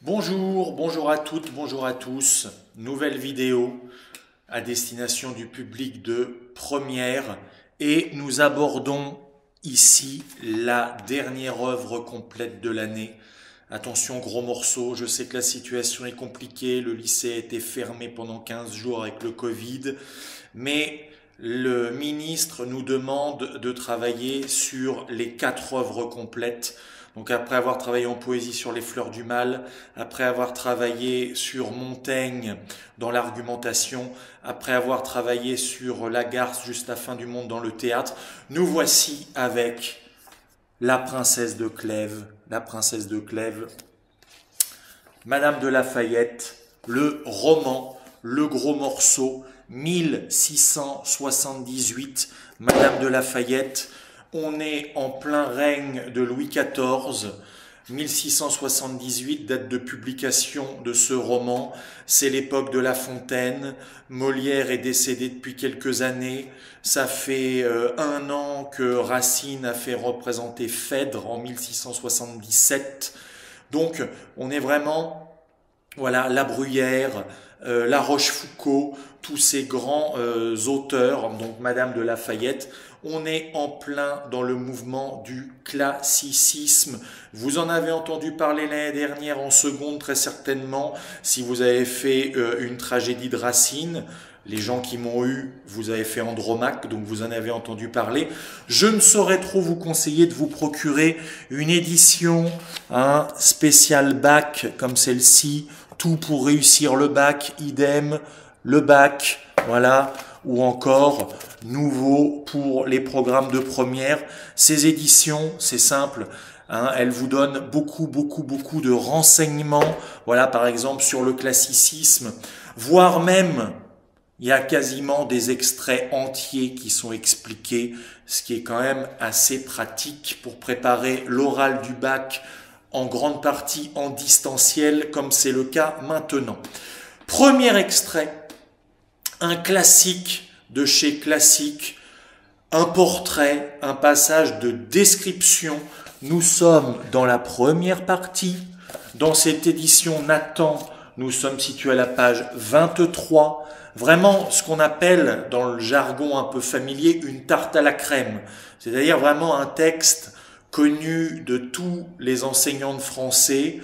Bonjour, bonjour à toutes, bonjour à tous. Nouvelle vidéo à destination du public de première et nous abordons ici la dernière œuvre complète de l'année. Attention, gros morceau, je sais que la situation est compliquée, le lycée a été fermé pendant 15 jours avec le Covid, mais le ministre nous demande de travailler sur les 4 œuvres complètes. Donc après avoir travaillé en poésie sur les fleurs du mal, après avoir travaillé sur Montaigne dans l'argumentation, après avoir travaillé sur Lagarce juste la fin du monde dans le théâtre, nous voici avec La princesse de Clèves, Madame de Lafayette, le roman, le gros morceau, 1678, Madame de Lafayette. On est en plein règne de Louis XIV. 1678, date de publication de ce roman. C'est l'époque de La Fontaine. Molière est décédé depuis quelques années. Ça fait 1 an que Racine a fait représenter Phèdre en 1677. Donc, on est vraiment, voilà, La Bruyère, La Rochefoucauld, tous ces grands auteurs, donc Madame de Lafayette. On est en plein dans le mouvement du classicisme. Vous en avez entendu parler l'année dernière en seconde, très certainement, si vous avez fait une tragédie de Racine. Les gens qui m'ont eu, vous avez fait Andromaque, donc vous en avez entendu parler. Je ne saurais trop vous conseiller de vous procurer une édition, spéciale bac comme celle-ci, tout pour réussir le bac, idem, le bac, voilà, ou encore nouveau pour les programmes de première. Ces éditions, c'est simple, elles vous donnent beaucoup de renseignements, voilà, par exemple sur le classicisme, voire même il y a quasiment des extraits entiers qui sont expliqués, ce qui est quand même assez pratique pour préparer l'oral du bac en grande partie en distanciel, comme c'est le cas maintenant. Premier extrait, un classique de chez Classique, un portrait, un passage de description. Nous sommes dans la première partie. Dans cette édition Nathan, nous sommes situés à la page 23. Vraiment ce qu'on appelle dans le jargon un peu familier une tarte à la crème. C'est-à-dire vraiment un texte connu de tous les enseignants de français,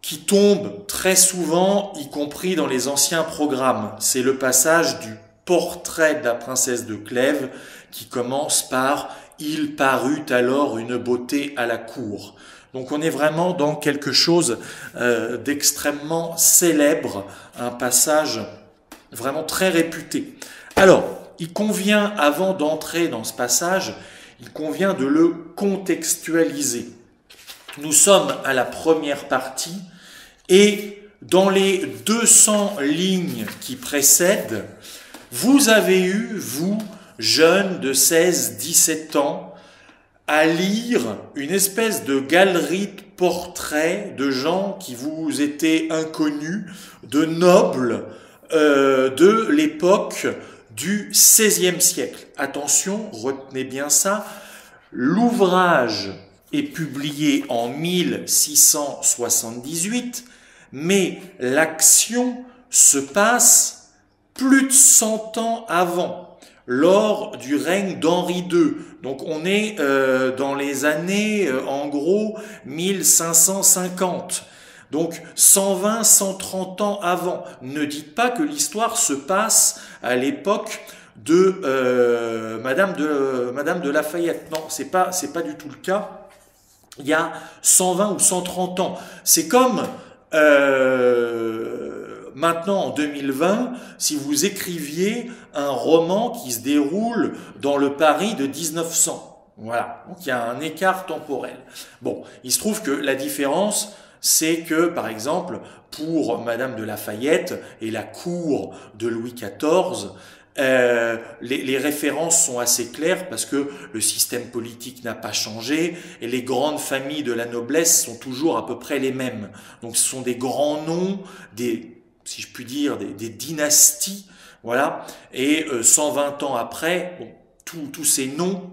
qui tombe très souvent, y compris dans les anciens programmes. C'est le passage du portrait de la princesse de Clèves qui commence par « Il parut alors une beauté à la cour ». Donc on est vraiment dans quelque chose d'extrêmement célèbre, un passage vraiment très réputé. Alors, il convient, avant d'entrer dans ce passage, il convient de le contextualiser. Nous sommes à la première partie et dans les 200 lignes qui précèdent, vous avez eu, vous, jeunes de 16-17 ans, à lire une espèce de galerie de portraits de gens qui vous étaient inconnus, de nobles de l'époque du XVIe siècle. Attention, retenez bien ça, l'ouvrage est publié en 1678, mais l'action se passe plus de 100 ans avant, lors du règne d'Henri II. Donc on est dans les années, en gros, 1550. Donc 120, 130 ans avant. Ne dites pas que l'histoire se passe à l'époque de Madame de Lafayette. Non, c'est pas du tout le cas. Il y a 120 ou 130 ans. C'est comme maintenant en 2020, si vous écriviez un roman qui se déroule dans le Paris de 1900. Voilà, donc il y a un écart temporel. Bon, il se trouve que la différence, c'est que, par exemple, pour Madame de Lafayette et la cour de Louis XIV, les références sont assez claires parce que le système politique n'a pas changé et les grandes familles de la noblesse sont toujours à peu près les mêmes. Donc ce sont des grands noms, si je puis dire, des dynasties, voilà. Et 120 ans après, bon, tous ces noms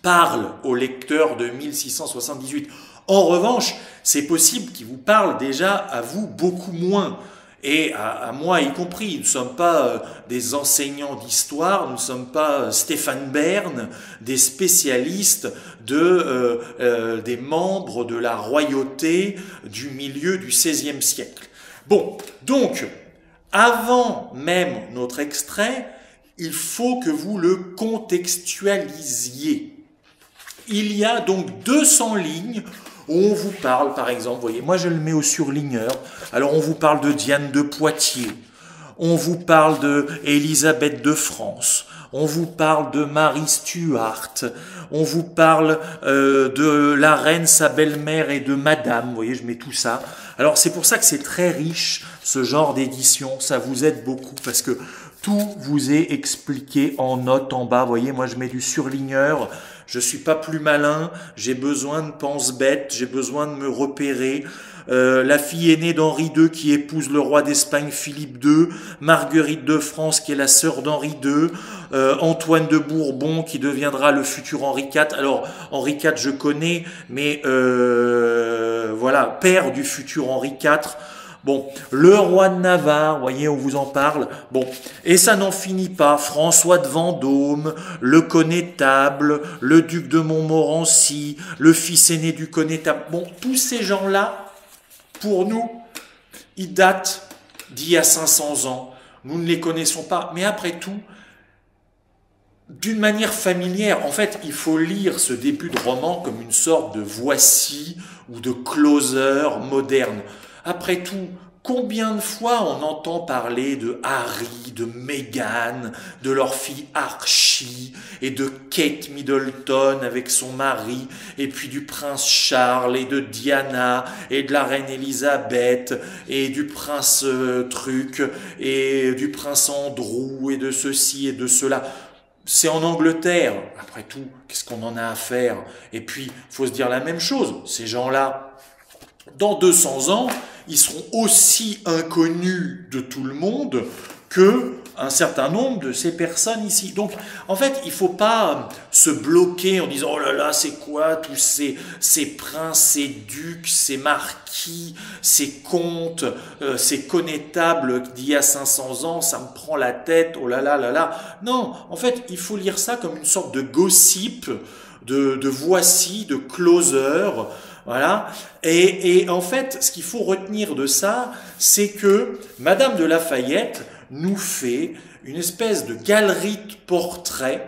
parlent aux lecteurs de 1678. En revanche, c'est possible qu'il vous parle déjà à vous beaucoup moins. Et à moi y compris, nous ne sommes pas des enseignants d'histoire, nous ne sommes pas Stéphane Bern, des spécialistes des membres de la royauté du milieu du XVIe siècle. Bon, donc, avant même notre extrait, il faut que vous le contextualisiez. Il y a donc 200 lignes où on vous parle, par exemple, vous voyez, moi je le mets au surligneur, alors on vous parle de Diane de Poitiers, on vous parle de Élisabeth de France, on vous parle de Marie Stuart, on vous parle de la reine, sa belle-mère et de madame, vous voyez, je mets tout ça. Alors c'est pour ça que c'est très riche, ce genre d'édition, ça vous aide beaucoup, parce que tout vous est expliqué en notes en bas, vous voyez, moi je mets du surligneur, je suis pas plus malin, j'ai besoin de pense-bête, j'ai besoin de me repérer. La fille aînée d'Henri II qui épouse le roi d'Espagne Philippe II, Marguerite de France qui est la sœur d'Henri II, Antoine de Bourbon qui deviendra le futur Henri IV. Alors Henri IV je connais, mais voilà, père du futur Henri IV. Bon, le roi de Navarre, vous voyez, on vous en parle. Bon, et ça n'en finit pas. François de Vendôme, le connétable, le duc de Montmorency, le fils aîné du connétable. Bon, tous ces gens-là, pour nous, ils datent d'il y a 500 ans. Nous ne les connaissons pas. Mais après tout, d'une manière familière, en fait, il faut lire ce début de roman comme une sorte de voici ou de closer moderne. Après tout, combien de fois on entend parler de Harry, de Meghan, de leur fille Archie, et de Kate Middleton avec son mari, et puis du prince Charles, et de Diana, et de la reine Elisabeth, et du prince Truc, et du prince Andrew, et de ceci et de cela. C'est en Angleterre. Après tout, qu'est-ce qu'on en a à faire? Et puis, il faut se dire la même chose. Ces gens-là, dans 200 ans, ils seront aussi inconnus de tout le monde que un certain nombre de ces personnes ici. Donc, en fait, il ne faut pas se bloquer en disant « Oh là là, c'est quoi tous ces princes, ces ducs, ces marquis, ces comtes, ces connétables d'il y a 500 ans, ça me prend la tête, oh là là là là. » Non, en fait, il faut lire ça comme une sorte de gossip, de voici, de closer. Voilà. Et en fait, ce qu'il faut retenir de ça, c'est que Madame de Lafayette nous fait une espèce de galerie de portraits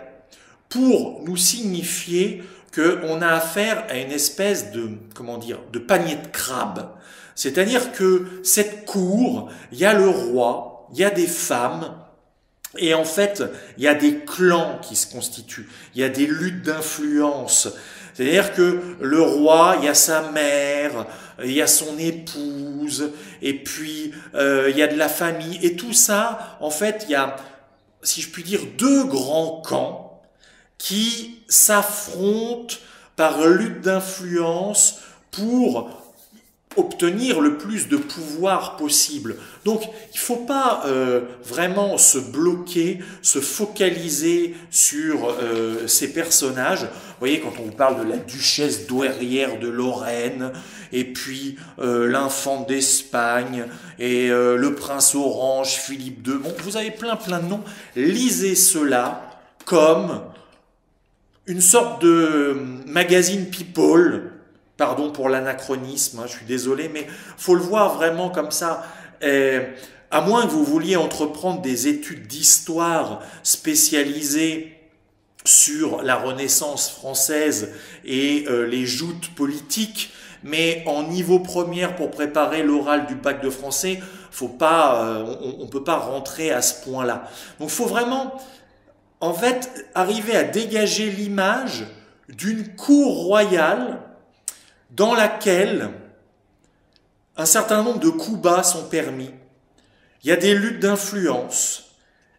pour nous signifier qu'on a affaire à une espèce de, comment dire, de panier de crabes. C'est-à-dire que cette cour, il y a le roi, il y a des femmes, et en fait, il y a des clans qui se constituent, il y a des luttes d'influence. C'est-à-dire que le roi, il y a sa mère, il y a son épouse, et puis il y a de la famille. Et tout ça, en fait, il y a, si je puis dire, deux grands camps qui s'affrontent par lutte d'influence pour obtenir le plus de pouvoir possible. Donc, il ne faut pas vraiment se bloquer, se focaliser sur ces personnages. Vous voyez, quand on vous parle de la duchesse douairière de Lorraine, et puis l'infante d'Espagne, et le prince Orange, Philippe II, bon, vous avez plein de noms. Lisez cela comme une sorte de magazine People. Pardon pour l'anachronisme, hein, je suis désolé, mais faut le voir vraiment comme ça. À moins que vous vouliez entreprendre des études d'histoire spécialisées sur la Renaissance française et les joutes politiques, mais en niveau première pour préparer l'oral du bac de français, faut pas, on peut pas rentrer à ce point-là. Donc faut vraiment, en fait, arriver à dégager l'image d'une cour royale dans laquelle un certain nombre de coups bas sont permis. Il y a des luttes d'influence,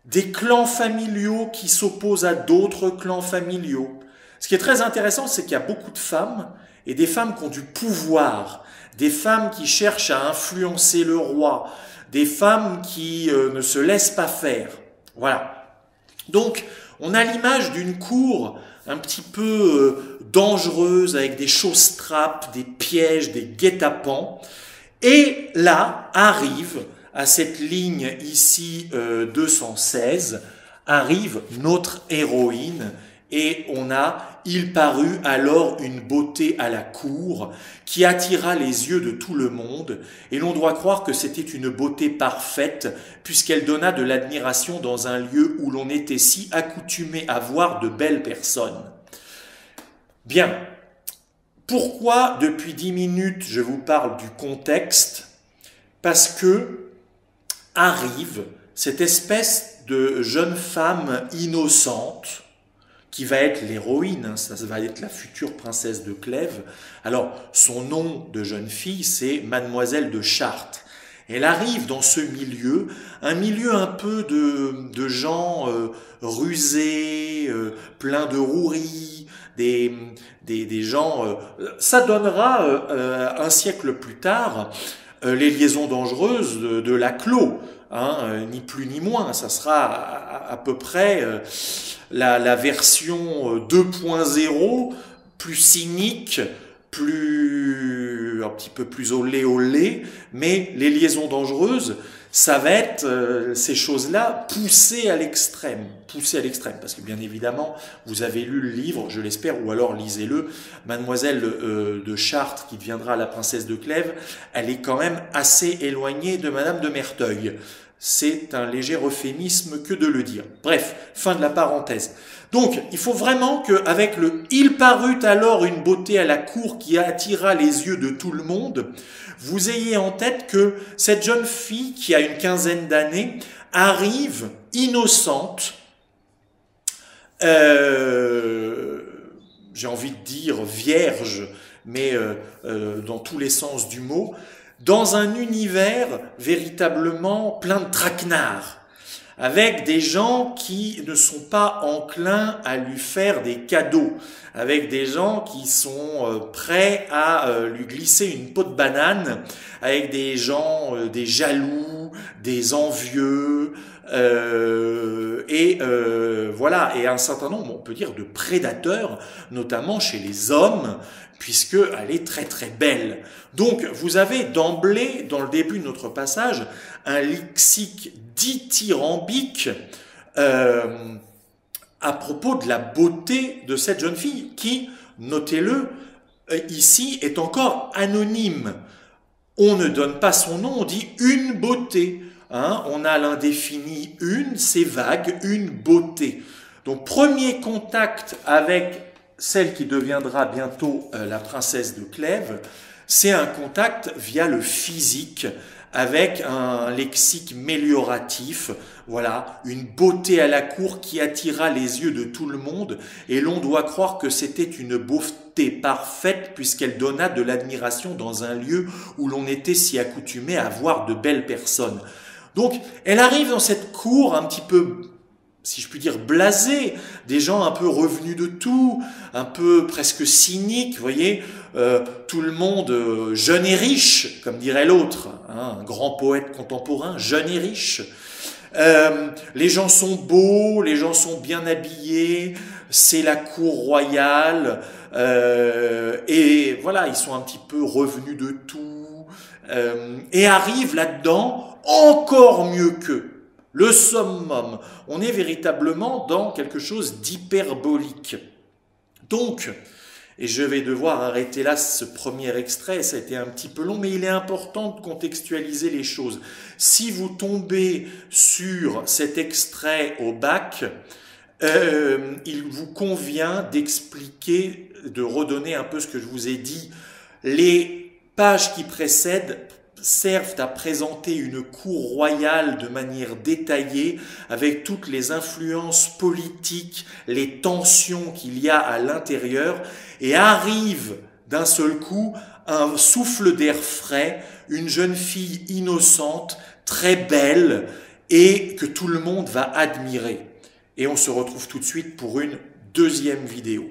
des clans familiaux qui s'opposent à d'autres clans familiaux. Ce qui est très intéressant, c'est qu'il y a beaucoup de femmes, et des femmes qui ont du pouvoir, des femmes qui cherchent à influencer le roi, des femmes qui ne se laissent pas faire. Voilà. Donc, on a l'image d'une cour un petit peu dangereuse, avec des chausses-trappes, des pièges, des guet-apens. Et là arrive, à cette ligne ici 216, arrive notre héroïne, et on a « Il parut alors une beauté à la cour qui attira les yeux de tout le monde, et l'on doit croire que c'était une beauté parfaite, puisqu'elle donna de l'admiration dans un lieu où l'on était si accoutumé à voir de belles personnes. » Bien, pourquoi depuis 10 minutes je vous parle du contexte? Parce que arrive cette espèce de jeune femme innocente, qui va être l'héroïne, hein, ça va être la future princesse de Clèves. Alors, son nom de jeune fille, c'est Mademoiselle de Chartres. Elle arrive dans ce milieu, un milieu un peu de gens rusés, pleins de roueries, des gens... ça donnera, un siècle plus tard, les liaisons dangereuses de Laclos. Hein, ni plus ni moins, ça sera à peu près la version 2.0, plus cynique, un petit peu plus olé, mais les liaisons dangereuses, ça va être ces choses-là poussées à l'extrême, parce que bien évidemment, vous avez lu le livre, je l'espère, ou alors lisez-le, Mademoiselle de Chartres, qui deviendra la princesse de Clèves, elle est quand même assez éloignée de Madame de Merteuil. C'est un léger euphémisme que de le dire. Bref, fin de la parenthèse. Donc, il faut vraiment qu'avec le « Il parut alors une beauté à la cour qui attira les yeux de tout le monde », vous ayez en tête que cette jeune fille qui a une quinzaine d'années arrive innocente, j'ai envie de dire vierge, mais dans tous les sens du mot, dans un univers véritablement plein de traquenards, avec des gens qui ne sont pas enclins à lui faire des cadeaux, avec des gens qui sont prêts à lui glisser une peau de banane, avec des gens, des jaloux, des envieux, voilà, et un certain nombre, on peut dire, de prédateurs, notamment chez les hommes, puisqu'elle est très très belle. Donc vous avez d'emblée, dans le début de notre passage, un lexique dithyrambique à propos de la beauté de cette jeune fille, qui, notez-le, ici est encore anonyme. On ne donne pas son nom, on dit une beauté. Hein, on a l'indéfini une, c'est vague, une beauté. Donc premier contact avec celle qui deviendra bientôt la princesse de Clèves, c'est un contact via le physique, avec un lexique mélioratif, voilà, une beauté à la cour qui attira les yeux de tout le monde, et l'on doit croire que c'était une beauté parfaite puisqu'elle donna de l'admiration dans un lieu où l'on était si accoutumé à voir de belles personnes. Donc, elle arrive dans cette cour un petit peu, si je puis dire, blasée, des gens un peu revenus de tout, un peu presque cyniques, vous voyez, tout le monde jeune et riche, comme dirait l'autre, hein, un grand poète contemporain, jeune et riche. Les gens sont beaux, les gens sont bien habillés, c'est la cour royale, et voilà, ils sont un petit peu revenus de tout, et arrivent là-dedans encore mieux qu'eux. Le summum, on est véritablement dans quelque chose d'hyperbolique. Donc, et je vais devoir arrêter là ce premier extrait, ça a été un petit peu long, mais il est important de contextualiser les choses. Si vous tombez sur cet extrait au bac, il vous convient d'expliquer, de redonner un peu ce que je vous ai dit. Les pages qui précèdent servent à présenter une cour royale de manière détaillée, avec toutes les influences politiques, les tensions qu'il y a à l'intérieur, et arrive d'un seul coup un souffle d'air frais, une jeune fille innocente, très belle, et que tout le monde va admirer. Et on se retrouve tout de suite pour une deuxième vidéo.